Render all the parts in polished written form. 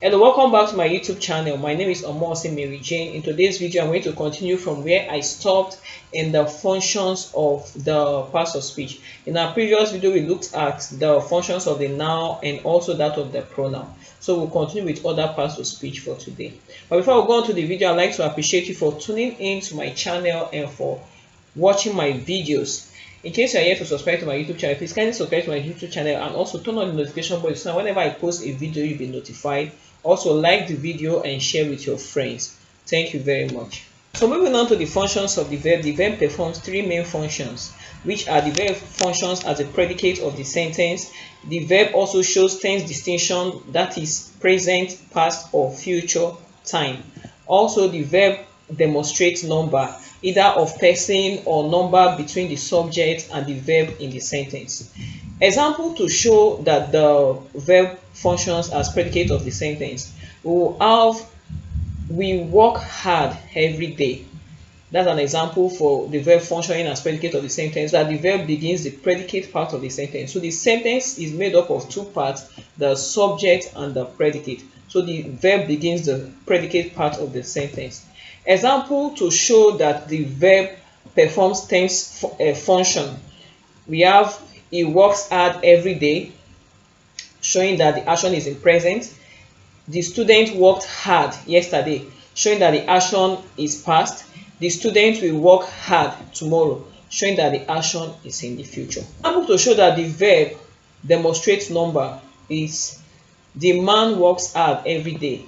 Hello, welcome back to my YouTube channel. My name is Omosi Mary Jane. In today's video, I'm going to continue from where I stopped in the functions of the parts of speech. In our previous video, we looked at the functions of the noun and also that of the pronoun. So we'll continue with other parts of speech for today. But before we go on to the video, I'd like to appreciate you for tuning in to my channel and for watching my videos. In case you are yet to subscribe to my YouTube channel, please kindly subscribe to my YouTube channel and also turn on the notification bell so whenever I post a video, you'll be notified. Also, like the video and share with your friends. Thank you very much. So moving on to the functions of the verb performs three main functions, which are the verb functions as a predicate of the sentence. The verb also shows tense distinction, that is present, past, or future time. Also, the verb demonstrates number, either of person or number between the subject and the verb in the sentence. Example to show that the verb functions as predicate of the sentence. We will have we work hard every day. That's an example for the verb functioning as predicate of the sentence, that the verb begins the predicate part of the sentence. So the sentence is made up of two parts, the subject and the predicate. So the verb begins the predicate part of the sentence. Example to show that the verb performs tense function. We have he works hard every day, showing that the action is in present. The student worked hard yesterday, showing that the action is past. The student will work hard tomorrow, showing that the action is in the future. Example to show that the verb demonstrates number is the man works hard every day.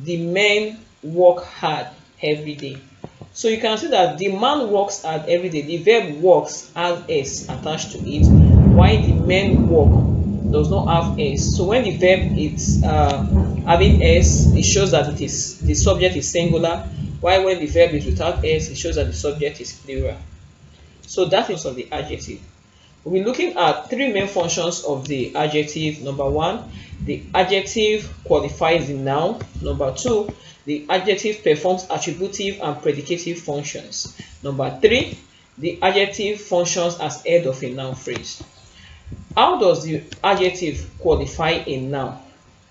The men work hard every day. So you can see that the man works hard every day. The verb works has s attached to it, while the men work does not have s. So when the verb is having s, it shows that it is the subject is singular, while when the verb is without s, it shows that the subject is plural. So that is of the adjective. We'll be looking at three main functions of the adjective. Number one, the adjective qualifies the noun. Number two, the adjective performs attributive and predicative functions. Number three, the adjective functions as head of a noun phrase. How does the adjective qualify a noun?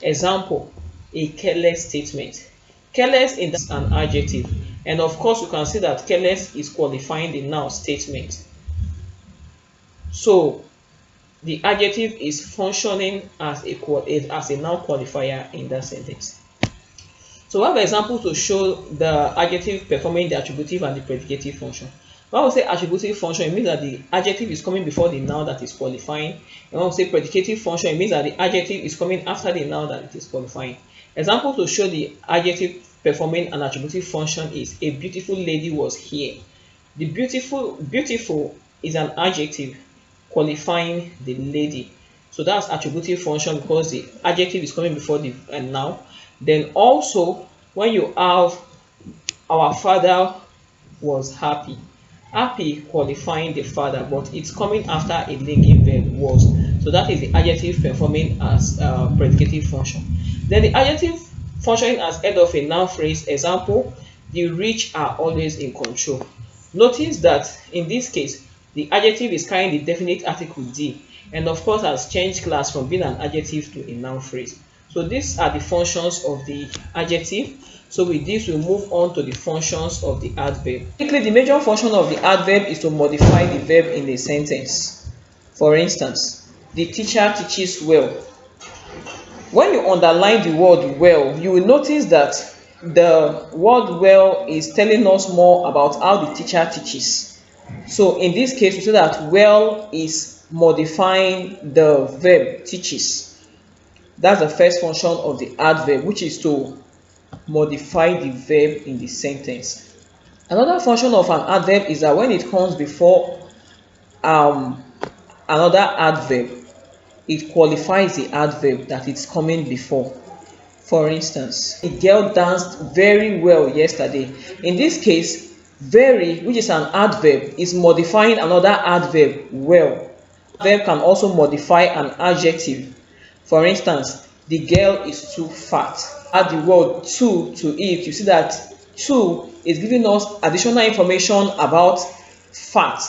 Example, a careless statement. Careless is an adjective, and of course you can see that careless is qualifying the noun statement. So the adjective is functioning as a noun qualifier in that sentence. So we have an example to show the adjective performing the attributive and the predicative function. When we say attributive function, it means that the adjective is coming before the noun that is qualifying. And when we say predicative function, it means that the adjective is coming after the noun that it is qualifying. Example to show the adjective performing an attributive function is a beautiful lady was here. The beautiful is an adjective qualifying the lady. So that's attributive function because the adjective is coming before the noun. Then also when you have our father was happy, happy qualifying the father, but it's coming after a linking verb was. So that is the adjective performing as predicative function. Then the adjective functioning as head of a noun phrase. Example, the rich are always in control. Notice that in this case the adjective is carrying the definite article D, and of course has changed class from being an adjective to a noun phrase. So these are the functions of the adjective. So with this, we'll move on to the functions of the adverb. Basically, the major function of the adverb is to modify the verb in a sentence. For instance, the teacher teaches well. When you underline the word well, you will notice that the word well is telling us more about how the teacher teaches. So in this case, we say that well is modifying the verb teaches. That's the first function of the adverb, which is to modify the verb in the sentence. Another function of an adverb is that when it comes before another adverb, it qualifies the adverb that it's coming before. For instance, a girl danced very well yesterday. In this case, very, which is an adverb, is modifying another adverb, well. Verb can also modify an adjective. For instance, the girl is too fat. Add the word too to it, you see that too is giving us additional information about fat,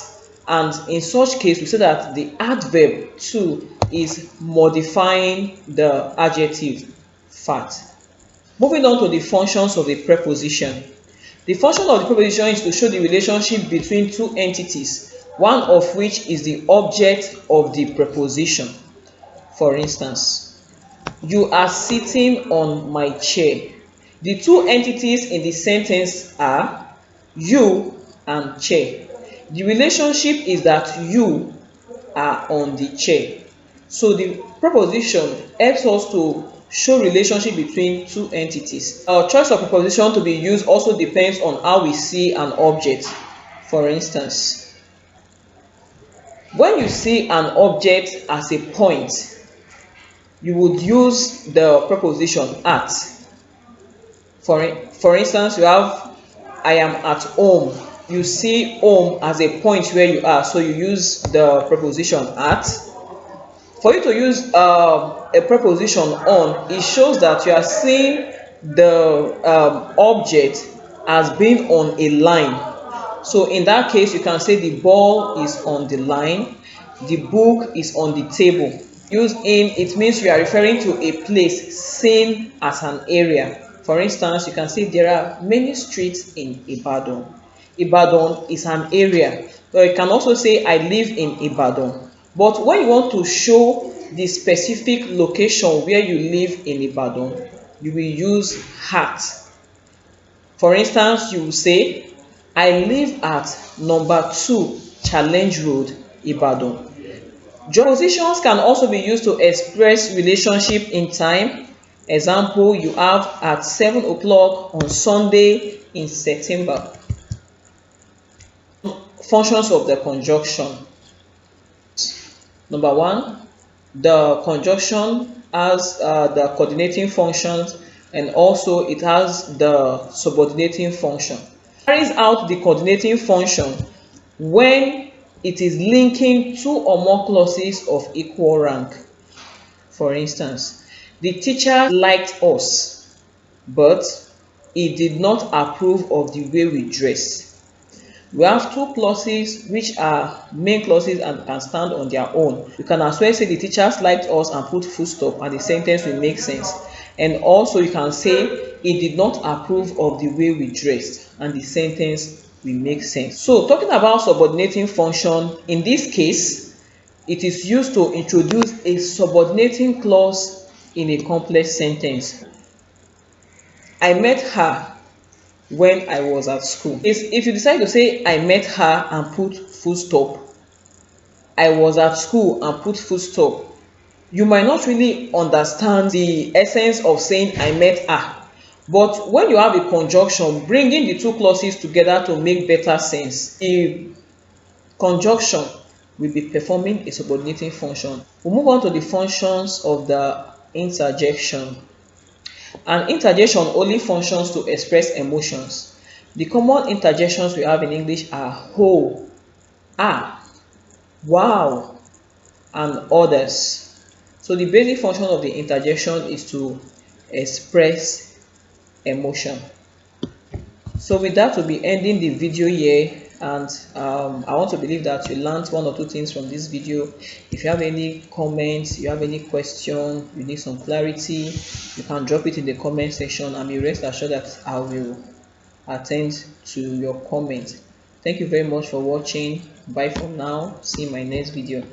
and in such case we say that the adverb too is modifying the adjective fact. Moving on to the functions of a preposition. The function of the preposition is to show the relationship between two entities, one of which is the object of the preposition. For instance, you are sitting on my chair. The two entities in the sentence are you and chair. The relationship is that you are on the chair. So the preposition helps us to show relationship between two entities. Our choice of preposition to be used also depends on how we see an object. For instance, when you see an object as a point, you would use the preposition at. For instance, you have I am at home. You see home as a point where you are, so you use the preposition at. For you to use a preposition on, it shows that you are seeing the object as being on a line. So in that case, you can say the ball is on the line, the book is on the table. Use in, it means you are referring to a place seen as an area. For instance, you can say there are many streets in Ibadan. Ibadan is an area. So you can also say I live in Ibadan. But when you want to show the specific location where you live in Ibadan, you will use at. For instance, you will say I live at number 2 Challenge Road, Ibadan. Prepositions can also be used to express relationship in time. Example, you have at 7 o'clock on Sunday in September. Functions of the conjunction. Number 1, the conjunction has the coordinating functions, and also it has the subordinating function. It carries out the coordinating function when it is linking 2 or more clauses of equal rank. For instance, the teacher liked us, but he did not approve of the way we dress. We have 2 clauses which are main clauses and can stand on their own. You can as well say the teachers liked us and put full stop, and the sentence will make sense. And also you can say he did not approve of the way we dressed, and the sentence will make sense. So talking about subordinating function, in this case, it is used to introduce a subordinating clause in a complex sentence. I met her when I was at school. If you decide to say I met her and put full stop, I was at school and put full stop, you might not really understand the essence of saying I met her. But when you have a conjunction, bringing the 2 clauses together to make better sense, the conjunction will be performing a subordinating function. We'll move on to the functions of the interjection. An interjection only functions to express emotions. The common interjections we have in English are oh, ah, wow, and others. So the basic function of the interjection is to express emotion. So with that, we'll be ending the video here, and I want to believe that you learned 1 or 2 things from this video. If you have any comments, you have any question, you need some clarity, you can drop it in the comment section, and be rest assured that I will attend to your comment. Thank you very much for watching. Bye for now. See you in my next video.